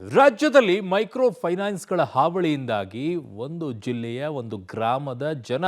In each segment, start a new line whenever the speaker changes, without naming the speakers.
ರಾಜ್ಯದಲ್ಲಿ ಮೈಕ್ರೋ ಫೈನಾನ್ಸ್ಗಳ ಹಾವಳಿಯಿಂದಾಗಿ ಒಂದು ಜಿಲ್ಲೆಯ ಒಂದು ಗ್ರಾಮದ ಜನ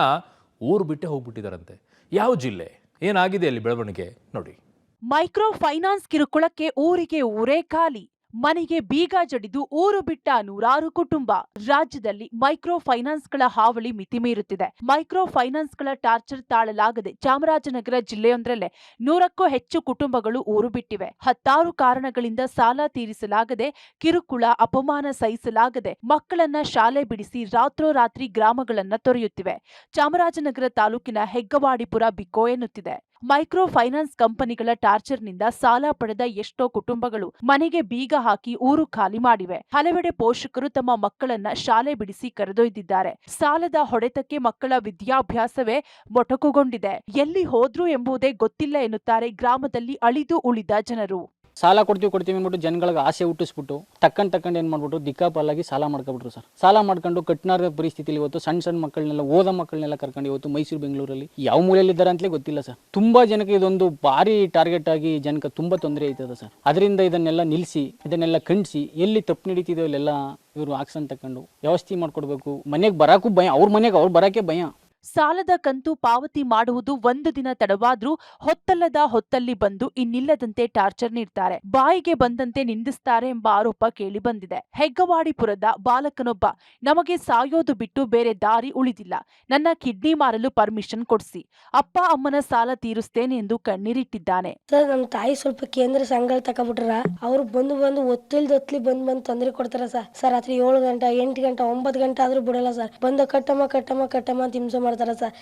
ಊರು ಬಿಟ್ಟೆ ಹೋಗ್ಬಿಟ್ಟಿದಾರಂತೆ. ಯಾವ ಜಿಲ್ಲೆ, ಏನಾಗಿದೆ ಅಲ್ಲಿ ಬೆಳವಣಿಗೆ ನೋಡಿ.
ಮೈಕ್ರೋ ಫೈನಾನ್ಸ್ ಕಿರುಕುಳಕ್ಕೆ ಊರಿಗೆ ಊರೇ ಖಾಲಿ. ಮನೆಗೆ ಬೀಗ ಜಡಿದು ಊರು ಬಿಟ್ಟ ನೂರಾರು ಕುಟುಂಬ. ರಾಜ್ಯದಲ್ಲಿ ಮೈಕ್ರೋ ಫೈನಾನ್ಸ್ಗಳ ಹಾವಳಿ ಮಿತಿಮೀರುತ್ತಿದೆ. ಮೈಕ್ರೋ ಫೈನಾನ್ಸ್ಗಳ ಟಾರ್ಚರ್ ತಾಳಲಾಗದೆ ಚಾಮರಾಜನಗರ ಜಿಲ್ಲೆಯೊಂದರಲ್ಲೇ 100ಕ್ಕೂ ಹೆಚ್ಚು ಕುಟುಂಬಗಳು ಊರು ಬಿಟ್ಟಿವೆ. ಹತ್ತಾರು ಕಾರಣಗಳಿಂದ ಸಾಲ ತೀರಿಸಲಾಗದೆ, ಕಿರುಕುಳ, ಅಪಮಾನ ಸಹಿಸಲಾಗದೆ ಮಕ್ಕಳನ್ನ ಶಾಲೆ ಬಿಡಿಸಿ ರಾತ್ರೋರಾತ್ರಿ ಗ್ರಾಮಗಳನ್ನ ತೊರೆಯುತ್ತಿವೆ. ಚಾಮರಾಜನಗರ ತಾಲೂಕಿನ ಹೆಗ್ಗವಾಡಿಪುರ ಬಿಕೋ ಎನ್ನುತ್ತಿದೆ. ಮೈಕ್ರೋ ಫೈನಾನ್ಸ್ ಕಂಪನಿಗಳ ಟಾರ್ಚರ್ನಿಂದ ಸಾಲ ಪಡೆದ ಎಷ್ಟೋ ಕುಟುಂಬಗಳು ಮನೆಗೆ ಬೀಗ ಹಾಕಿ ಊರು ಖಾಲಿ ಮಾಡಿವೆ. ಹಲವೆಡೆ ಪೋಷಕರು ತಮ್ಮ ಮಕ್ಕಳನ್ನ ಶಾಲೆ ಬಿಡಿಸಿ ಕರೆದೊಯ್ದಿದ್ದಾರೆ. ಸಾಲದ ಹೊಡೆತಕ್ಕೆ ಮಕ್ಕಳ ವಿದ್ಯಾಭ್ಯಾಸವೇ ಮೊಟಕುಗೊಂಡಿದೆ. ಎಲ್ಲಿ ಹೋದ್ರು ಎಂಬುದೇ ಗೊತ್ತಿಲ್ಲ ಎನ್ನುತ್ತಾರೆ ಗ್ರಾಮದಲ್ಲಿ ಅಳಿದು ಉಳಿದ ಜನರು.
ಸಾಲ ಕೊಡ್ತೀವಿ ಅಂದ್ಬಿಟ್ಟು ಜನಗಳಿಗೆ ಆಸೆ ಹುಟ್ಟಿಸ್ಬಿಟ್ಟು ತಕ್ಕಂಡು ಏನು ಮಾಡ್ಬಿಟ್ಟು ದಿಕ್ಕಾಪಾಲಾಗಿ ಸಾಲ ಮಾಡ್ಕೊಬಿಟ್ರು ಸರ್. ಸಾಲ ಮಾಡ್ಕೊಂಡು ಕಟ್ನಾರದ ಪರಿಸ್ಥಿತಿಯಲ್ಲಿ ಇವತ್ತು ಸಣ್ಣ ಮಕ್ಕಳನ್ನೆಲ್ಲ, ಓದೋ ಮಕ್ಕಳನ್ನೆಲ್ಲ ಕರ್ಕೊಂಡು ಇವತ್ತು ಮೈಸೂರು, ಬೆಂಗಳೂರಲ್ಲಿ ಯಾವ ಮೂಲೆಯಲ್ಲಿದ್ದಾರೆ ಅಂತಲೇ ಗೊತ್ತಿಲ್ಲ ಸರ್. ತುಂಬಾ ಜನಕ್ಕೆ ಇದೊಂದು ಭಾರಿ ಟಾರ್ಗೆಟ್ ಆಗಿ ಜನಕ್ಕೆ ತುಂಬಾ ತೊಂದರೆ ಆಯ್ತದ ಸರ್. ಅದರಿಂದ ಇದನ್ನೆಲ್ಲ ನಿಲ್ಲಿಸಿ, ಇದನ್ನೆಲ್ಲ ಖಂಡಿಸಿ, ಎಲ್ಲಿ ತಪ್ಪು ನಡೀತಿದೆ ಅಲ್ಲೆಲ್ಲ ಇವರು ಆಕ್ಷನ್ ತಕೊಂಡು ವ್ಯವಸ್ಥೆ ಮಾಡ್ಕೊಡ್ಬೇಕು. ಮನೆಗೆ ಬರಾಕು ಭಯ, ಅವ್ರ ಮನೆಗೆ ಅವ್ರು ಬರಾಕೆ ಭಯ.
ಸಾಲದ ಕಂತು ಪಾವತಿ ಮಾಡುವುದು ಒಂದು ದಿನ ತಡವಾದ್ರೂ ಹೊತ್ತಲ್ಲದ ಹೊತ್ತಲ್ಲಿ ಬಂದು ಇನ್ನಿಲ್ಲದಂತೆ ಟಾರ್ಚರ್ ನೀಡ್ತಾರೆ. ಬಾಯಿಗೆ ಬಂದಂತೆ ನಿಂದಿಸ್ತಾರೆ ಎಂಬ ಆರೋಪ ಕೇಳಿ ಬಂದಿದೆ. ಹೆಗ್ಗವಾಡಿಪುರದ ಬಾಲಕನೊಬ್ಬ, ನಮಗೆ ಸಾಯೋದು ಬಿಟ್ಟು ಬೇರೆ ದಾರಿ ಉಳಿದಿಲ್ಲ, ನನ್ನ ಕಿಡ್ನಿ ಮಾರಲು ಪರ್ಮಿಷನ್ ಕೊಡಿಸಿ, ಅಪ್ಪ ಅಮ್ಮನ ಸಾಲ ತೀರಿಸ್ತೇನೆ ಎಂದು ಕಣ್ಣೀರಿಟ್ಟಿದ್ದಾನೆ.
ಸರ್, ನಮ್ಮ ತಾಯಿ ಸ್ವಲ್ಪ ಕೇಂದ್ರ ಸಂಘ ತಗೊಬಿಟ್ರ, ಅವ್ರು ಬಂದು ಒತ್ತಿಲ್ದೊತ್ಲಿ ಬಂದು ತೊಂದರೆ ಕೊಡ್ತಾರ ಸರ್. ರಾತ್ರಿ 7 ಗಂಟೆ, 8 ಗಂಟೆ, 9 ಗಂಟೆ ಆದ್ರೂ ಬಿಡಲ್ಲ ಸರ್. ಬಂದು ಕಟ್ಟಮ್ಮ ಅಂತ ಹಿಂಸೆ ಮಾಡ್ತಾರ ಸರ್.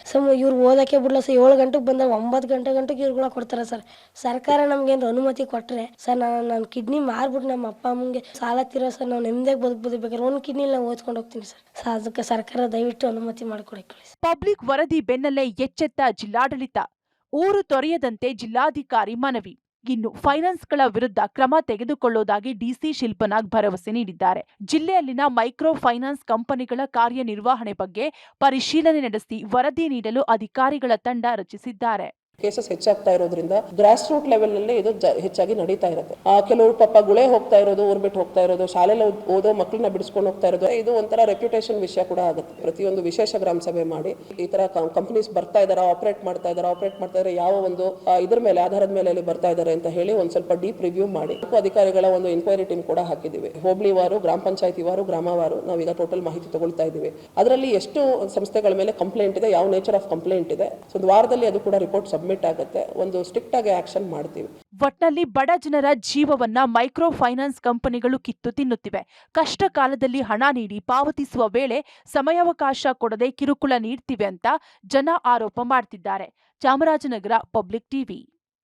ಇವ್ರು ಓದಕ್ಕೆ ಬಿಡಲ್ಲ ಸರ್. 7 ಗಂಟೆಗೆ ಬಂದಾಗ 9 ಗಂಟೆಗೆ ಇವ್ರುಗಳ ಕೊಡ್ತಾರ ಸರ್. ಸರ್ಕಾರ ನಮ್ಗೇನು ಅನುಮತಿ ಕೊಟ್ರೆ ಸರ್, ನಾನು ಕಿಡ್ನಿ ಮಾರ್ಬಿಟ್ಟು ನಮ್ಮ ಅಪ್ಪ ಅಮ್ಮಂಗೆ ಸಾಲ ತೀರೋ ಸರ್, ನಾವು ನೆಮ್ಮದಿಯಾಗಿ ಬದುಕಬೇಕಾದ್ರೆ ಒಂದು ಕಿಡ್ನಿ ನಾವು ಓದ್ಕೊಂಡು ಹೋಗ್ತೀನಿ ಸರ್. ಅದಕ್ಕೆ ಸರ್ಕಾರ ದಯವಿಟ್ಟು ಅನುಮತಿ ಮಾಡಿಕೊಡಿ.
ಪಬ್ಲಿಕ್ ವರದಿ ಬೆನ್ನಲ್ಲೇ ಎಚ್ಚೆತ್ತ ಜಿಲ್ಲಾಡಳಿತ, ಊರು ತೊರೆಯದಂತೆ ಜಿಲ್ಲಾಧಿಕಾರಿ ಮನವಿ. ಇನ್ನು ಫೈನಾನ್ಸ್ಗಳ ವಿರುದ್ಧ ಕ್ರಮ ತೆಗೆದುಕೊಳ್ಳುವುದಾಗಿ ಡಿಸಿ ಶಿಲ್ಪನಾಗ್ ಭರವಸೆ ನೀಡಿದ್ದಾರೆ. ಜಿಲ್ಲೆಯಲ್ಲಿನ ಮೈಕ್ರೋ ಫೈನಾನ್ಸ್ ಕಂಪನಿಗಳ ಕಾರ್ಯನಿರ್ವಹಣೆ ಬಗ್ಗೆ ಪರಿಶೀಲನೆ ನಡೆಸಿ ವರದಿ ನೀಡಲು ಅಧಿಕಾರಿಗಳ ತಂಡ ರಚಿಸಿದ್ದಾರೆ.
ಕೇಸಸ್ ಹೆಚ್ಚಾಗ್ತಾ ಇರೋದ್ರಿಂದ ಗ್ರಾಸ್ ರೂಟ್ ಲೆವೆಲ್ ನಲ್ಲಿ ಇದು ಹೆಚ್ಚಾಗಿ ನಡೀತಾ ಇರುತ್ತೆ. ಕೆಲವರು ಪಾಪ ಗುಳೆ ಹೋಗ್ತಾ ಇರೋದು, ಊರ್ ಬಿಟ್ಟು ಹೋಗ್ತಾ ಇರೋದು, ಶಾಲೆಯಲ್ಲಿ ಓದೋ ಮಕ್ಕಳನ್ನ ಬಿಡಿಸ್ಕೊಂಡು ಹೋಗ್ತಾ ಇರೋದು, ಇದು ಒಂಥರ ರೆಪ್ಯುಟೇಷನ್ ವಿಷಯ ಕೂಡ ಆಗುತ್ತೆ. ಪ್ರತಿಯೊಂದು ವಿಶೇಷ ಗ್ರಾಮ ಸಭೆ ಮಾಡಿ ಈ ತರ ಕಂಪನೀಸ್ ಬರ್ತಾ ಇದಾರ, ಆಪರೇಟ್ ಮಾಡ್ತಾ ಇದಾರೆ, ಯಾವ ಒಂದು ಇದ್ರ ಮೇಲೆ ಆಧಾರದ ಮೇಲೆ ಬರ್ತಾ ಇದಾರೆ ಅಂತ ಹೇಳಿ ಒಂದ್ ಸ್ವಲ್ಪ ಡೀಪ್ ರಿವ್ಯೂ ಮಾಡಿ ಅಧಿಕಾರಿಗಳ ಒಂದು ಇನ್ಕ್ವೈರಿ ಟೀಮ್ ಕೂಡ ಹಾಕಿದೀವಿ. ಹೋಬಳಿ ವಾರು, ಗ್ರಾಮ ಪಂಚಾಯತಿ ವಾರು, ಗ್ರಾಮವಾರು ನಾವೀಗ ಟೋಟಲ್ ಮಾಹಿತಿ ತಗೊಳ್ತಾ ಇದೀವಿ. ಅದರಲ್ಲಿ ಎಷ್ಟು ಸಂಸ್ಥೆಗಳ ಮೇಲೆ ಕಂಪ್ಲೇಂಟ್ ಇದೆ, ಯಾವ ನೇಚರ್ ಆಫ್ ಕಂಪ್ಲೇಂಟ್ ಇದೆ, ಒಂದು ವಾರದಲ್ಲಿ ಅದು ಕೂಡ ರಿಪೋರ್ಟ್ ಸಬ್ಮಿಟ್ ಆಗುತ್ತೆ. ಒಂದು ಸ್ಟ್ರಿಕ್ಟ್ ಆಗಿ ಆಕ್ಷನ್ ಮಾಡ್ತೀವಿ.
ಒಟ್ನಲ್ಲಿ ಬಡ ಜನರ ಜೀವವನ್ನ ಮೈಕ್ರೋ ಫೈನಾನ್ಸ್ ಕಂಪನಿಗಳು ಕಿತ್ತು ತಿನ್ನುತ್ತಿವೆ. ಕಷ್ಟ ಕಾಲದಲ್ಲಿ ಹಣ ನೀಡಿ ಪಾವತಿಸುವ ವೇಳೆ ಸಮಯಾವಕಾಶ ಕೊಡದೆ ಕಿರುಕುಳ ನೀಡ್ತಿವೆ ಅಂತ ಜನ ಆರೋಪ ಮಾಡ್ತಿದ್ದಾರೆ. Chamarajanagar public TV.